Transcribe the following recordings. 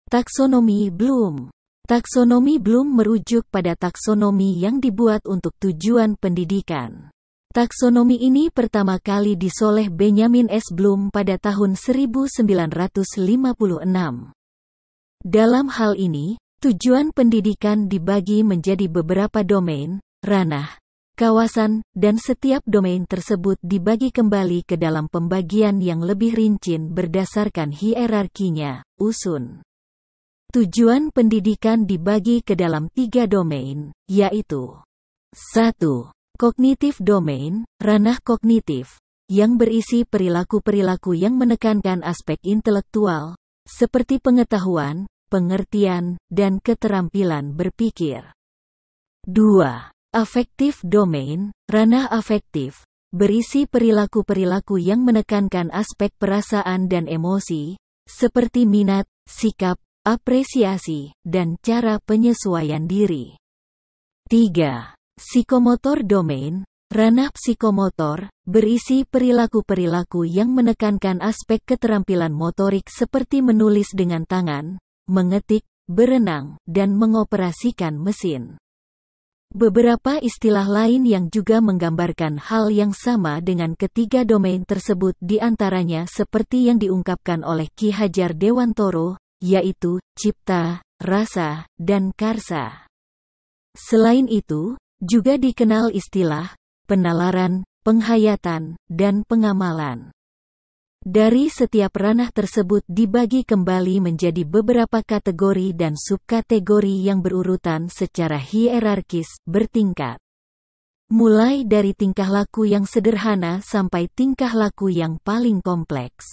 Taksonomi Bloom. Taksonomi Bloom merujuk pada taksonomi yang dibuat untuk tujuan pendidikan. Taksonomi ini pertama kali disoleh Benjamin S. Bloom pada tahun 1956. Dalam hal ini, tujuan pendidikan dibagi menjadi beberapa domain, ranah, kawasan, dan setiap domain tersebut dibagi kembali ke dalam pembagian yang lebih rinci berdasarkan hierarkinya, usun. Tujuan pendidikan dibagi ke dalam 3 domain, yaitu 1. Kognitif domain, ranah kognitif, yang berisi perilaku-perilaku yang menekankan aspek intelektual, seperti pengetahuan, pengertian, dan keterampilan berpikir. 2. Afektif domain, ranah afektif, berisi perilaku-perilaku yang menekankan aspek perasaan dan emosi, seperti minat, sikap, apresiasi, dan cara penyesuaian diri. 3. Psikomotor domain, ranah psikomotor, berisi perilaku-perilaku yang menekankan aspek keterampilan motorik seperti menulis dengan tangan, mengetik, berenang, dan mengoperasikan mesin. Beberapa istilah lain yang juga menggambarkan hal yang sama dengan ketiga domain tersebut diantaranya seperti yang diungkapkan oleh Ki Hajar Dewantoro, yaitu cipta, rasa, dan karsa. Selain itu, juga dikenal istilah penalaran, penghayatan, dan pengamalan. Dari setiap ranah tersebut dibagi kembali menjadi beberapa kategori dan subkategori yang berurutan secara hierarkis, bertingkat. Mulai dari tingkah laku yang sederhana sampai tingkah laku yang paling kompleks.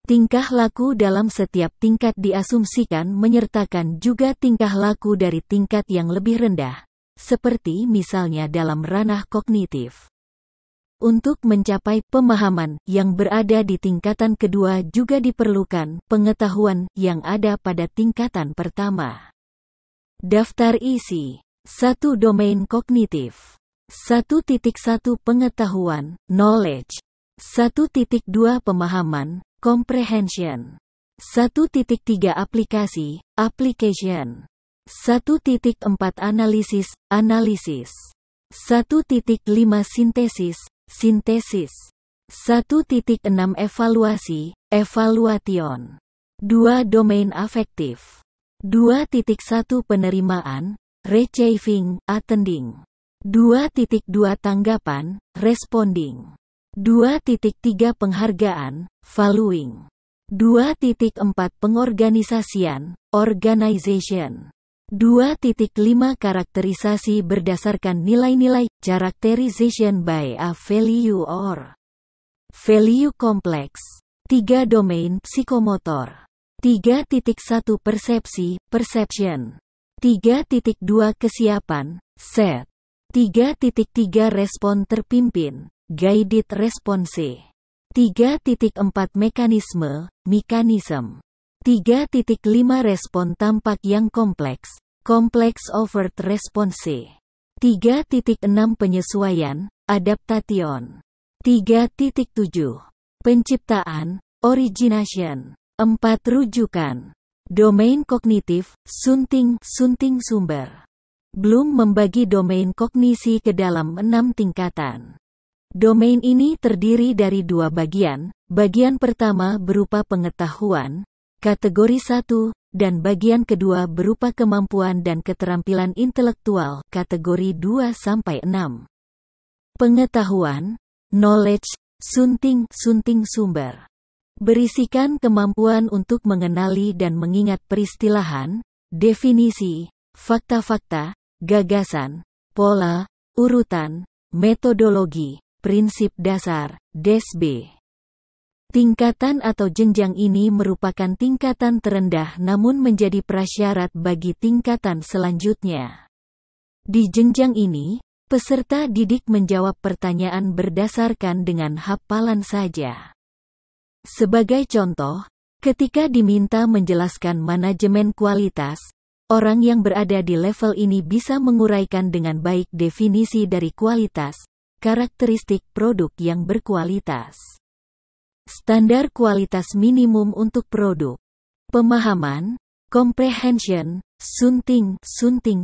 Tingkah laku dalam setiap tingkat diasumsikan menyertakan juga tingkah laku dari tingkat yang lebih rendah, seperti misalnya dalam ranah kognitif. Untuk mencapai pemahaman yang berada di tingkatan kedua juga diperlukan pengetahuan yang ada pada tingkatan pertama. Daftar isi. 1. Domain kognitif. 1.1 Pengetahuan, knowledge. 1.2 Pemahaman, comprehension. 1.3 Aplikasi, application. 1.4 Analisis, analisis. 1.5 Sintesis, sintesis. 1.6 Evaluasi, evaluation. 2. Domain afektif. 2.1 Penerimaan, receiving, attending. 2.2 Tanggapan, responding. 2.3 Penghargaan, valuing. 2.4 Pengorganisasian, organization. 2.5 Karakterisasi berdasarkan nilai-nilai, characterization by a value or value complex. 3. Domain psikomotor. 3.1 Persepsi, perception. 3.2 Kesiapan, set. 3.3 Respon terpimpin, guided response. 3.4 Mekanisme, mechanism. 3.5 Respon tampak yang kompleks, complex overt response. 3.6 Penyesuaian, adaptation. 3.7 Penciptaan, origination. 4. Rujukan. Domain kognitif, sunting sumber. Bloom membagi domain kognisi ke dalam 6 tingkatan. Domain ini terdiri dari 2 bagian, bagian pertama berupa pengetahuan, kategori 1, dan bagian kedua berupa kemampuan dan keterampilan intelektual, kategori 2-6. Pengetahuan, knowledge, sunting sumber. Berisikan kemampuan untuk mengenali dan mengingat peristilahan, definisi, fakta-fakta, gagasan, pola, urutan, metodologi, prinsip dasar, DSB. Tingkatan atau jenjang ini merupakan tingkatan terendah namun menjadi prasyarat bagi tingkatan selanjutnya. Di jenjang ini, peserta didik menjawab pertanyaan berdasarkan dengan hafalan saja. Sebagai contoh, ketika diminta menjelaskan manajemen kualitas, orang yang berada di level ini bisa menguraikan dengan baik definisi dari kualitas, karakteristik produk yang berkualitas. Standar kualitas minimum untuk produk. Pemahaman, Comprehension, sunting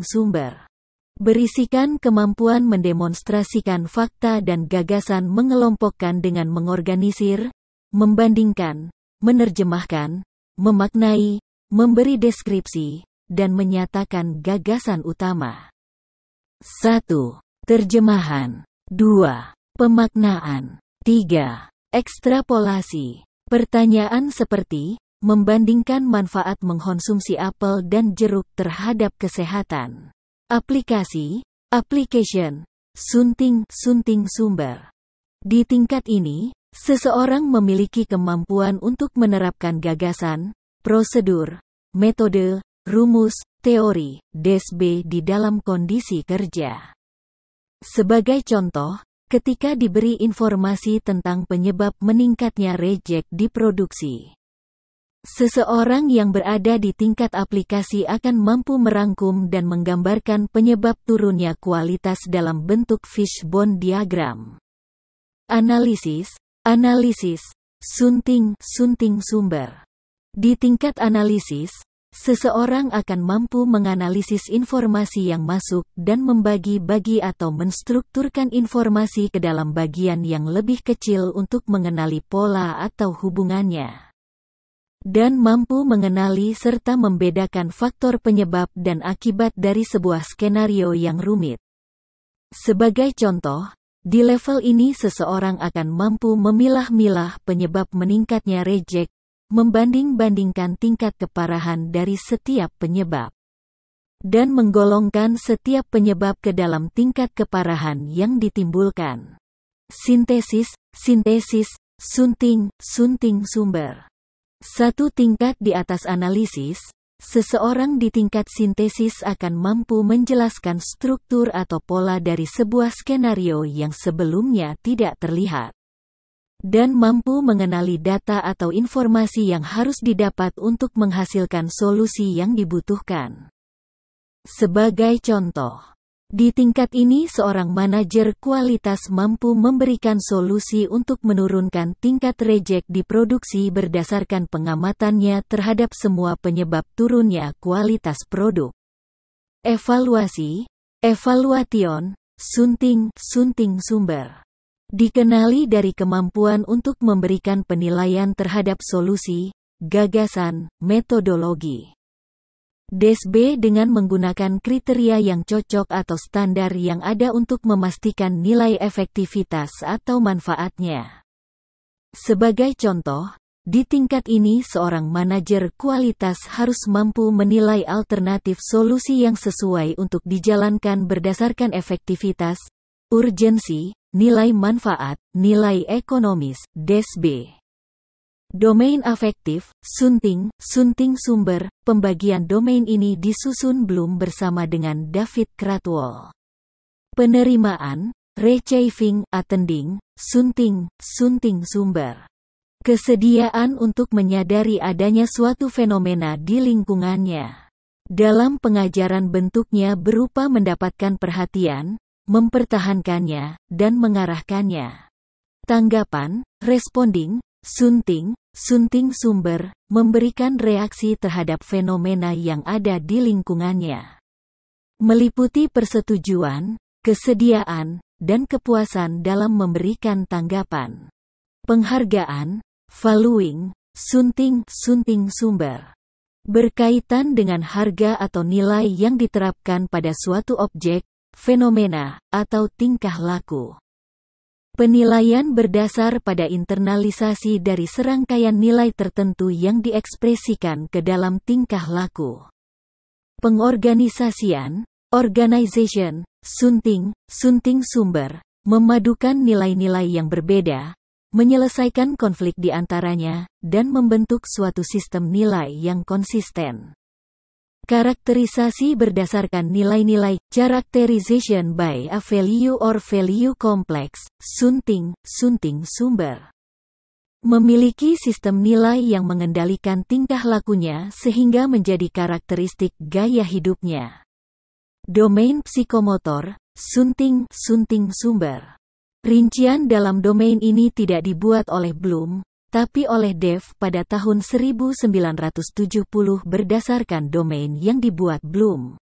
sumber. Berisikan kemampuan mendemonstrasikan fakta dan gagasan, mengelompokkan dengan mengorganisir, membandingkan, menerjemahkan, memaknai, memberi deskripsi, dan menyatakan gagasan utama. 1. Terjemahan. 2. Pemaknaan. 3. Ekstrapolasi. Pertanyaan seperti, membandingkan manfaat mengkonsumsi apel dan jeruk terhadap kesehatan. Aplikasi, application, sunting sumber. Di tingkat ini, seseorang memiliki kemampuan untuk menerapkan gagasan, prosedur, metode, rumus, teori, DSB di dalam kondisi kerja. Sebagai contoh, ketika diberi informasi tentang penyebab meningkatnya reject di produksi, seseorang yang berada di tingkat aplikasi akan mampu merangkum dan menggambarkan penyebab turunnya kualitas dalam bentuk fishbone diagram. Analisis, sunting sumber. Di tingkat analisis, seseorang akan mampu menganalisis informasi yang masuk dan membagi-bagi atau menstrukturkan informasi ke dalam bagian yang lebih kecil untuk mengenali pola atau hubungannya, dan mampu mengenali serta membedakan faktor penyebab dan akibat dari sebuah skenario yang rumit. Sebagai contoh, di level ini seseorang akan mampu memilah-milah penyebab meningkatnya reject, membanding-bandingkan tingkat keparahan dari setiap penyebab, dan menggolongkan setiap penyebab ke dalam tingkat keparahan yang ditimbulkan. Sintesis, sunting sumber. Satu tingkat di atas analisis, seseorang di tingkat sintesis akan mampu menjelaskan struktur atau pola dari sebuah skenario yang sebelumnya tidak terlihat, dan mampu mengenali data atau informasi yang harus didapat untuk menghasilkan solusi yang dibutuhkan. Sebagai contoh, di tingkat ini seorang manajer kualitas mampu memberikan solusi untuk menurunkan tingkat reject di produksi berdasarkan pengamatannya terhadap semua penyebab turunnya kualitas produk. Evaluasi, evaluation, sunting sumber. Dikenali dari kemampuan untuk memberikan penilaian terhadap solusi, gagasan, metodologi. DSB dengan menggunakan kriteria yang cocok atau standar yang ada untuk memastikan nilai efektivitas atau manfaatnya. Sebagai contoh, di tingkat ini seorang manajer kualitas harus mampu menilai alternatif solusi yang sesuai untuk dijalankan berdasarkan efektivitas, urgensi, nilai manfaat, nilai ekonomis, DSB. Domain afektif, sunting sumber. Pembagian domain ini disusun Bloom bersama dengan David Cradwell. Penerimaan, receiving, attending, sunting sumber. Kesediaan untuk menyadari adanya suatu fenomena di lingkungannya. Dalam pengajaran bentuknya berupa mendapatkan perhatian, mempertahankannya, dan mengarahkannya. Tanggapan, responding, sunting sumber, memberikan reaksi terhadap fenomena yang ada di lingkungannya. Meliputi persetujuan, kesediaan, dan kepuasan dalam memberikan tanggapan. Penghargaan, valuing, sunting sumber. Berkaitan dengan harga atau nilai yang diterapkan pada suatu objek, fenomena, atau tingkah laku. Penilaian berdasar pada internalisasi dari serangkaian nilai tertentu yang diekspresikan ke dalam tingkah laku. Pengorganisasian, organization, sunting sumber, memadukan nilai-nilai yang berbeda, menyelesaikan konflik di antaranya, dan membentuk suatu sistem nilai yang konsisten. Karakterisasi berdasarkan nilai-nilai, characterization by a value or value complex, sunting sumber. Memiliki sistem nilai yang mengendalikan tingkah lakunya sehingga menjadi karakteristik gaya hidupnya. Domain psikomotor, sunting sumber. Rincian dalam domain ini tidak dibuat oleh Bloom, tapi oleh Dev pada tahun 1970 berdasarkan domain yang dibuat Bloom.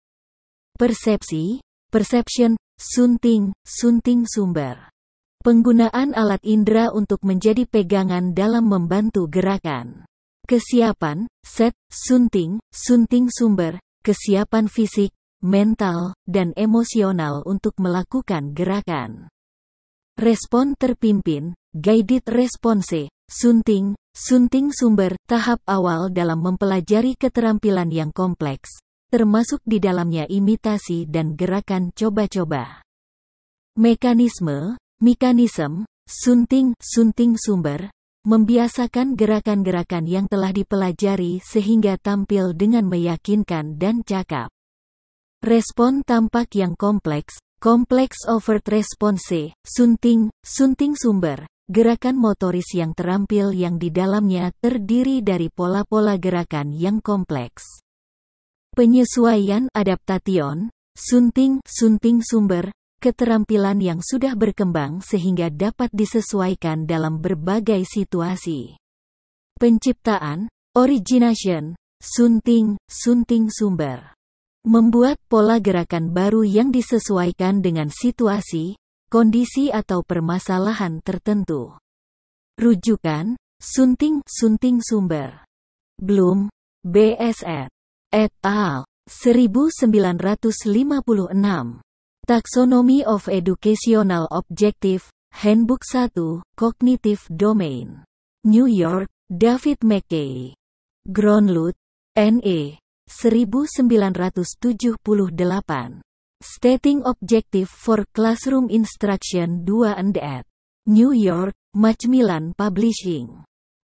Persepsi, perception, sunting sumber. Penggunaan alat indera untuk menjadi pegangan dalam membantu gerakan. Kesiapan, set, sunting sumber, kesiapan fisik, mental, dan emosional untuk melakukan gerakan. Respon terpimpin, guided response, sunting sumber, tahap awal dalam mempelajari keterampilan yang kompleks, termasuk di dalamnya imitasi dan gerakan coba-coba. Mekanisme, sunting sumber, membiasakan gerakan-gerakan yang telah dipelajari sehingga tampil dengan meyakinkan dan cakap. Respon tampak yang kompleks, complex overt response, sunting sumber, gerakan motoris yang terampil yang di dalamnya terdiri dari pola-pola gerakan yang kompleks. Penyesuaian adaptation, sunting sumber, keterampilan yang sudah berkembang sehingga dapat disesuaikan dalam berbagai situasi. Penciptaan, origination, sunting sumber. Membuat pola gerakan baru yang disesuaikan dengan situasi, kondisi atau permasalahan tertentu. Rujukan, sunting sumber. Bloom, B.S. et al. 1956. Taxonomy of Educational Objective, Handbook 1, Cognitive Domain. New York, David McKay. Gronlund, N.E. 1978. Stating Objective for Classroom Instruction 2 and ed. New York, Macmillan Publishing.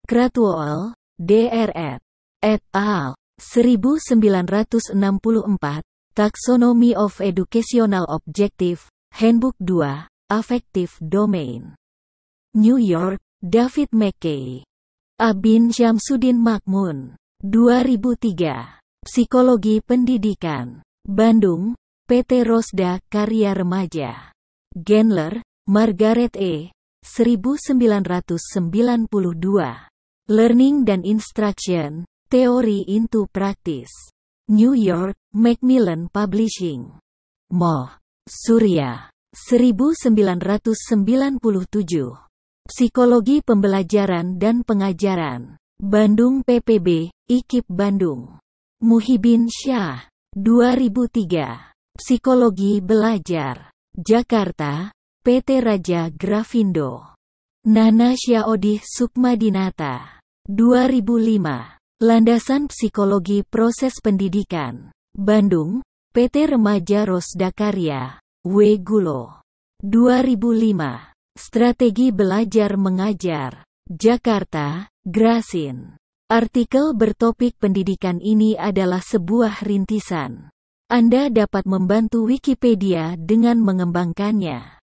Cratwell, Dr. et al. 1964. Taxonomy of Educational Objective, Handbook 2, Affective Domain. New York, David McKay. Abin Syamsuddin Makmun. 2003. Psikologi Pendidikan. Bandung, PT Rosda Karya Remaja. Gendler, Margaret E. 1992. Learning dan Instruction, Theory into Practice. New York, Macmillan Publishing. Moh, Surya. 1997. Psikologi Pembelajaran dan Pengajaran. Bandung PPB, IKIP Bandung. Muhibin Syah. 2003. Psikologi Belajar. Jakarta, PT Raja Grafindo. Nana Syaodih Sukmadinata. 2005. Landasan Psikologi Proses Pendidikan. Bandung, PT Remaja Rosda Karya, W. Gulo. 2005. Strategi Belajar Mengajar. Jakarta, Grasin. Artikel bertopik pendidikan ini adalah sebuah rintisan. Anda dapat membantu Wikipedia dengan mengembangkannya.